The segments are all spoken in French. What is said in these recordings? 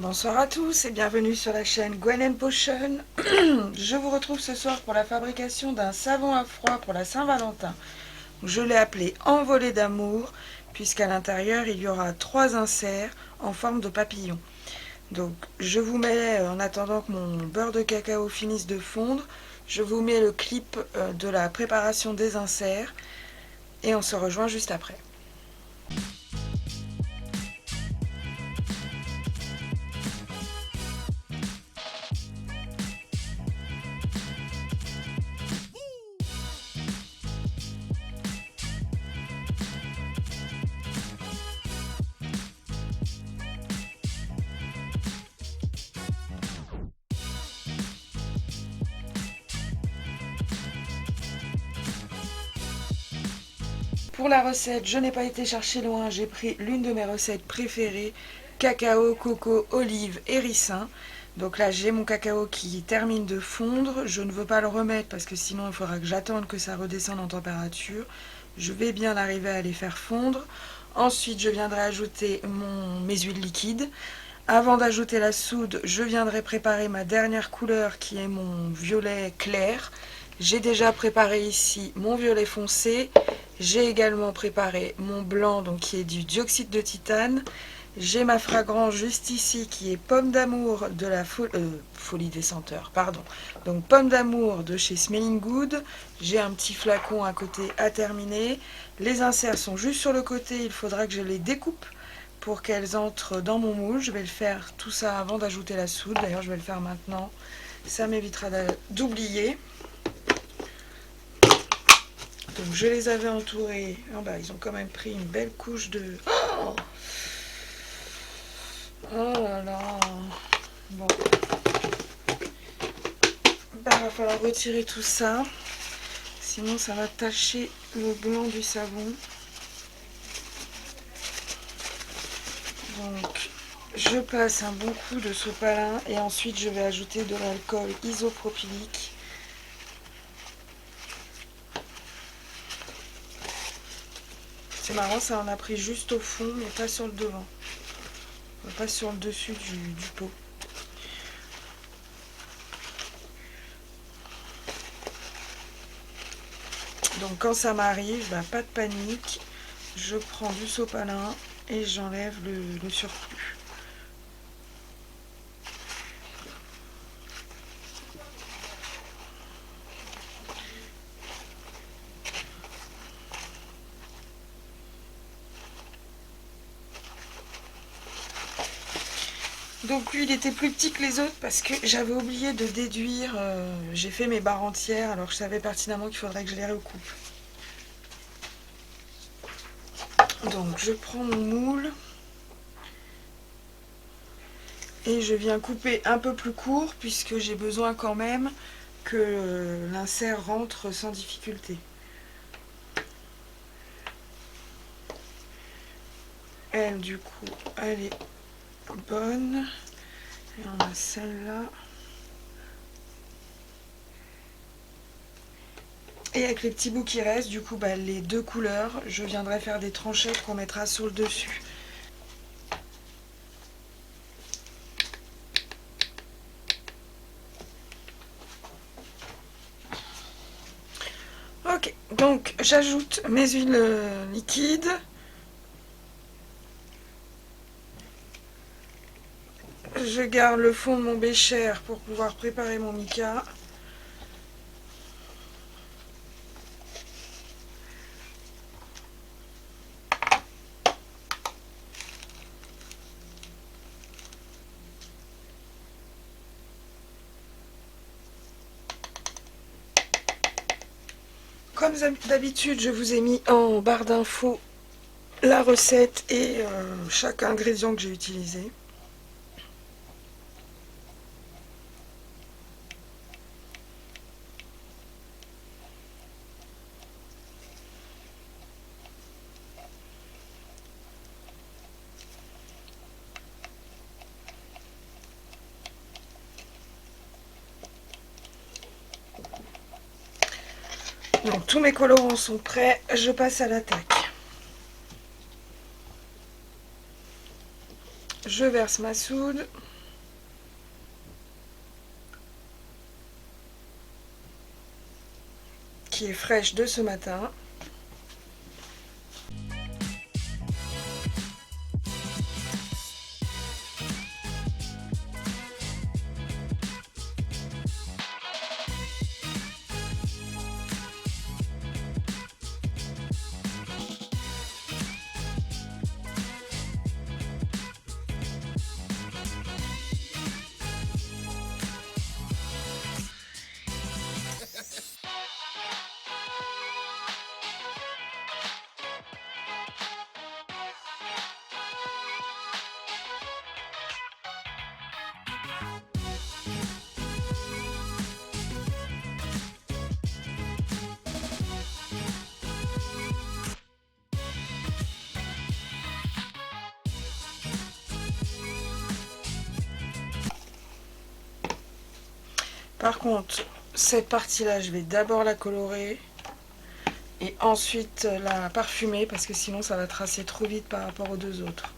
Bonsoir à tous et bienvenue sur la chaîne Gwen Potion. Je vous retrouve ce soir pour la fabrication d'un savon à froid pour la Saint-Valentin. Je l'ai appelé Envolée d'amour puisqu'à l'intérieur il y aura 3 inserts en forme de papillon. Donc je vous mets, en attendant que mon beurre de cacao finisse de fondre, je vous mets le clip de la préparation des inserts et on se rejoint juste après. Pour la recette, je n'ai pas été chercher loin, j'ai pris l'une de mes recettes préférées, cacao, coco, olive et ricin. Donc là, j'ai mon cacao qui termine de fondre. Je ne veux pas le remettre parce que sinon, il faudra que j'attende que ça redescende en température. Je vais bien arriver à les faire fondre. Ensuite, je viendrai ajouter mes huiles liquides. Avant d'ajouter la soude, je viendrai préparer ma dernière couleur qui est mon violet clair. J'ai déjà préparé ici mon violet foncé. J'ai également préparé mon blanc, donc qui est du dioxyde de titane. J'ai ma fragrance juste ici qui est pomme d'amour de la folie des senteurs, pardon. Donc pomme d'amour de chez Smelling Good. J'ai un petit flacon à côté à terminer. Les inserts sont juste sur le côté, il faudra que je les découpe pour qu'elles entrent dans mon moule. Je vais le faire tout ça avant d'ajouter la soude. D'ailleurs, je vais le faire maintenant. Ça m'évitera d'oublier. Donc je les avais entourés. Oh bah, ils ont quand même pris une belle couche de... Oh, oh là là. Bon. Bah, va falloir retirer tout ça. Sinon ça va tacher le blanc du savon. Donc je passe un bon coup de sopalin et ensuite je vais ajouter de l'alcool isopropylique. C'est marrant, ça en a pris juste au fond, mais pas sur le devant. Pas sur le dessus du pot. Donc quand ça m'arrive, bah, pas de panique. Je prends du sopalin et j'enlève le surplus. Donc lui il était plus petit que les autres parce que j'avais oublié de déduire, j'ai fait mes barres entières alors je savais pertinemment qu'il faudrait que je les recoupe. Donc je prends mon moule et je viens couper un peu plus court puisque j'ai besoin quand même que l'insert rentre sans difficulté. Elle du coup elle est bonne. Et on a celle-là. Et avec les petits bouts qui restent, du coup, bah, les deux couleurs, je viendrai faire des tranchettes qu'on mettra sur le dessus. Ok, donc j'ajoute mes huiles liquides. Je garde le fond de mon bécher pour pouvoir préparer mon mica. Comme d'habitude, je vous ai mis en barre d'infos la recette et chaque ingrédient que j'ai utilisé. Donc tous mes colorants sont prêts, je passe à l'attaque. Je verse ma soude. qui est fraîche de ce matin. Par contre, cette partie-là, je vais d'abord la colorer et ensuite la parfumer parce que sinon ça va tracer trop vite par rapport aux deux autres.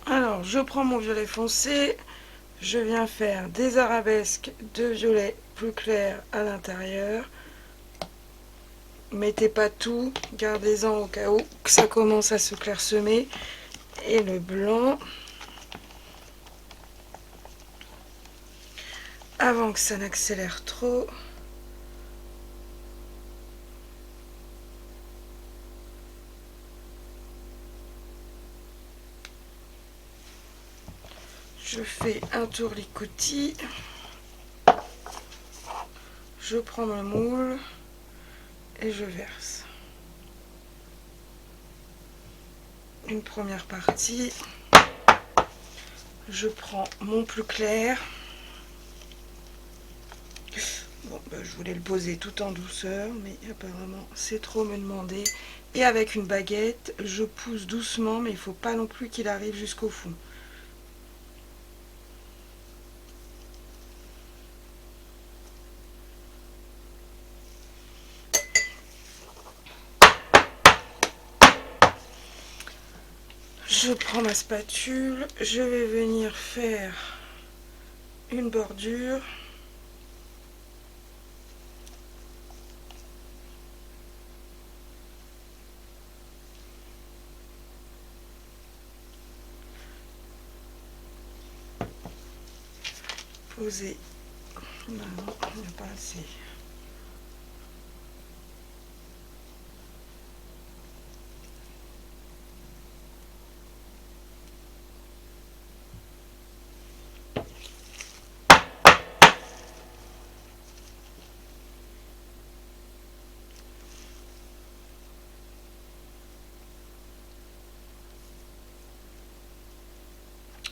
Alors, je prends mon violet foncé, je viens faire des arabesques de violet plus clair à l'intérieur. Mettez pas tout, gardez-en au cas où que ça commence à se clairsemer. Et le blanc, avant que ça n'accélère trop. Je fais un tourlicotis, je prends mon moule et je verse. Une première partie, je prends mon plus clair. Bon, je voulais le poser tout en douceur, mais apparemment c'est trop me demander. Et avec une baguette, je pousse doucement, mais il ne faut pas non plus qu'il arrive jusqu'au fond. Je prends ma spatule, je vais venir faire une bordure. Poser. Non, il n'y a pas assez.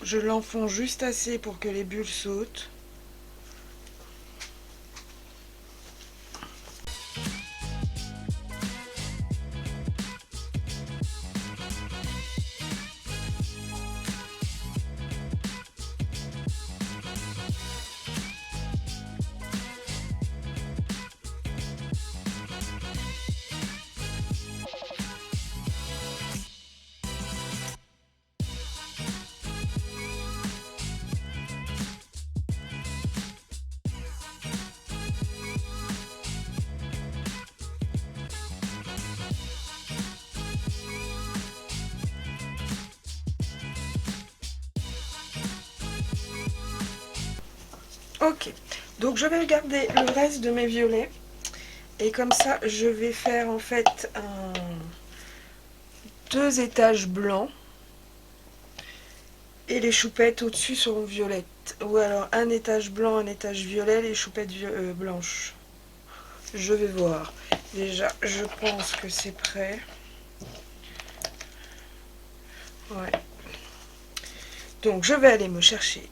Je l'enfonce juste assez pour que les bulles sautent. Ok, donc je vais garder le reste de mes violets Et comme ça, je vais faire en fait 2 étages blancs. Et les choupettes au-dessus seront violettes. Ou alors un étage blanc, un étage violet, les choupettes blanches. Je vais voir. Déjà, je pense que c'est prêt. Ouais. Donc, je vais aller me chercher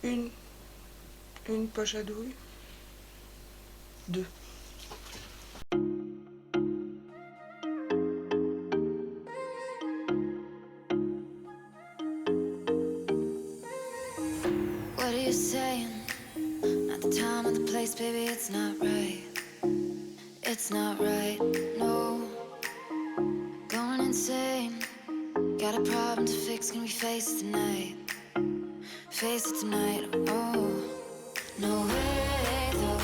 une poche à douille. 2. What are you saying? Not the time or the place, baby, it's not right. It's not right, no. Going insane. Got a problem to fix, can we face it tonight? Face it tonight, oh. No way, though.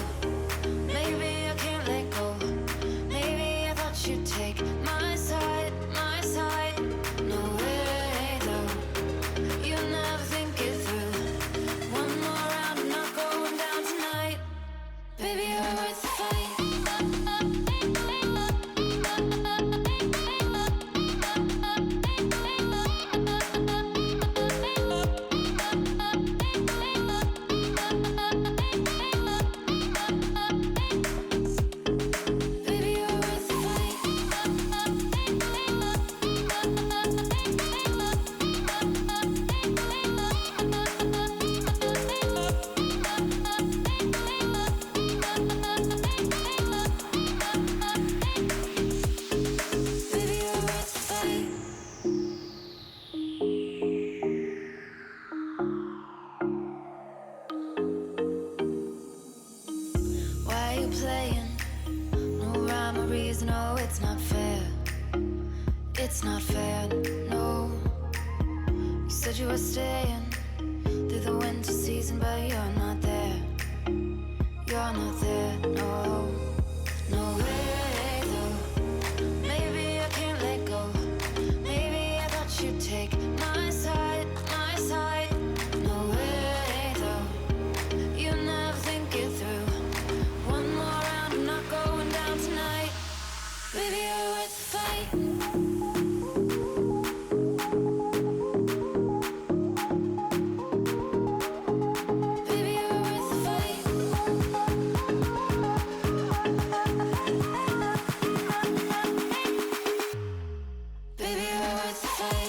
Maybe I can't let go. Maybe I thought you'd take my side, my side. No way, though. You never think it through. One more round, I'm not going down tonight. Baby, you're worth the fight. No, it's not fair. It's not fair, no. You said you were staying through the winter season, but you're not there. You're not there, no. No way, though. Maybe I can't let go. Maybe I thought you'd take my side, my side. No way, though. You never think it through. One more round, I'm not going down tonight. Baby, you're worth the fight. Baby, you're worth the fight. Baby, you're worth the fight.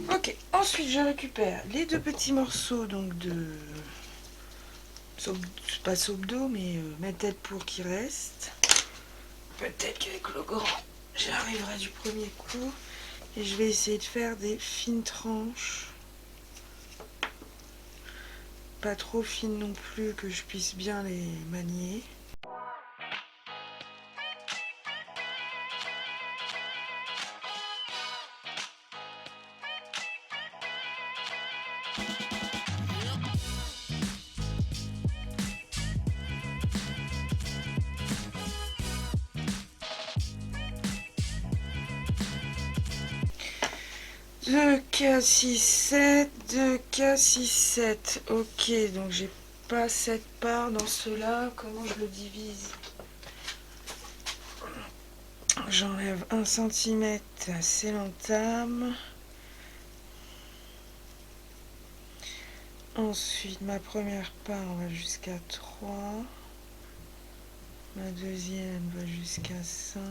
Ok, ensuite je récupère les 2 petits morceaux donc de pas soupe d'eau mais ma tête pour qui reste. Peut-être qu'avec le grand j'y arriverai du premier coup. Et je vais essayer de faire des fines tranches. Pas trop fines non plus, que je puisse bien les manier. Deux K6-7, 2K6-7. Ok, donc j'ai pas cette part dans cela. Comment je le divise? J'enlève 1 cm, c'est l'entame. Ensuite, ma première part va jusqu'à 3. Ma deuxième va jusqu'à 5.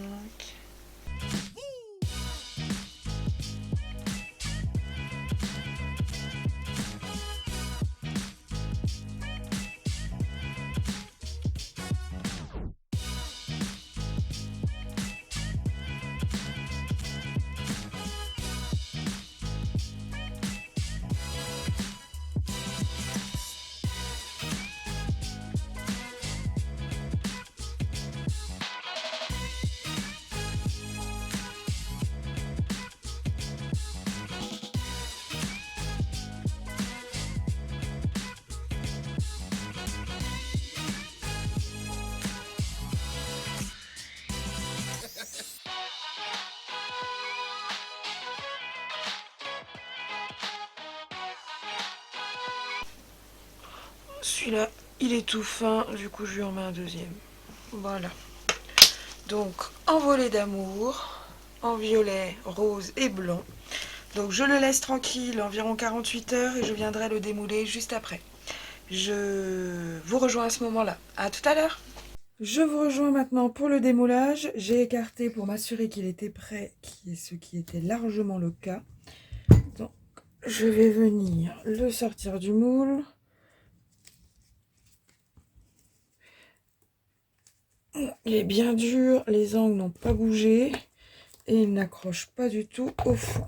Celui-là, il est tout fin, du coup je lui en mets un deuxième. Voilà. Donc, envolée d'amour, en violet, rose et blanc. Donc je le laisse tranquille environ 48 heures et je viendrai le démouler juste après. Je vous rejoins à ce moment-là. À tout à l'heure. Je vous rejoins maintenant pour le démoulage. J'ai écarté pour m'assurer qu'il était prêt, ce qui était largement le cas. Donc je vais venir le sortir du moule. Il est bien dur, les angles n'ont pas bougé et il n'accroche pas du tout au fond.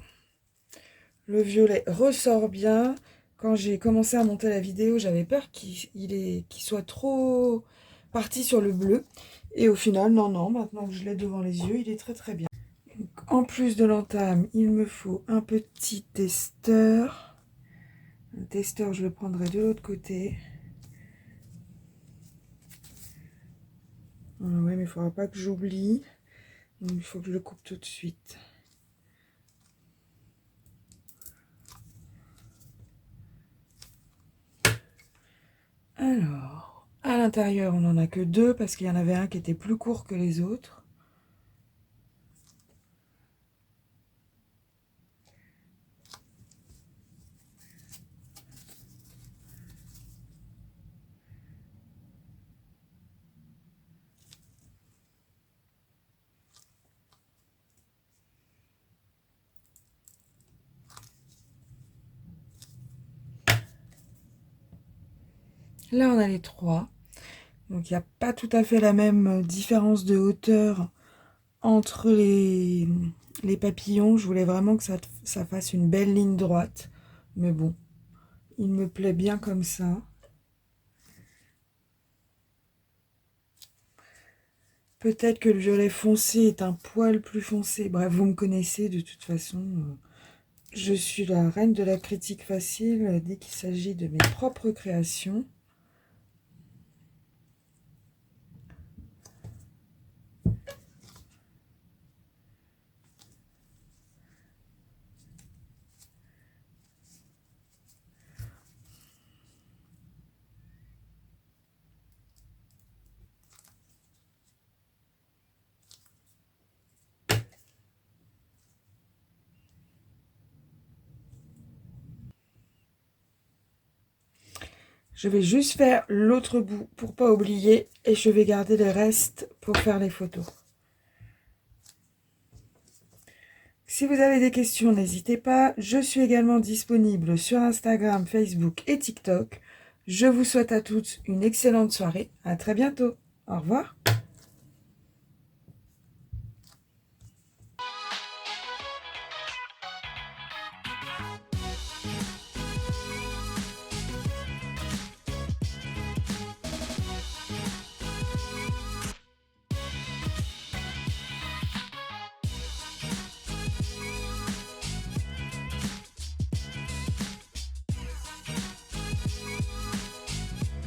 Le violet ressort bien. Quand j'ai commencé à monter la vidéo, j'avais peur qu'il soit trop parti sur le bleu. Et au final, non, maintenant que je l'ai devant les yeux, il est très très bien. Donc, en plus de l'entame, il me faut un petit testeur. Le testeur, je le prendrai de l'autre côté. Ah oui, mais il ne faudra pas que j'oublie. Il faut que je le coupe tout de suite. Alors, à l'intérieur, on n'en a que deux parce qu'il y en avait un qui était plus court que les autres. Là, on a les trois. Donc, il n'y a pas tout à fait la même différence de hauteur entre les papillons. Je voulais vraiment que ça fasse une belle ligne droite. Mais bon, il me plaît bien comme ça. Peut-être que le violet foncé est un poil plus foncé. Bref, vous me connaissez de toute façon. Je suis la reine de la critique facile dès qu'il s'agit de mes propres créations. Je vais juste faire l'autre bout pour pas oublier et je vais garder le reste pour faire les photos. Si vous avez des questions, n'hésitez pas. Je suis également disponible sur Instagram, Facebook et TikTok. Je vous souhaite à toutes une excellente soirée. À très bientôt. Au revoir.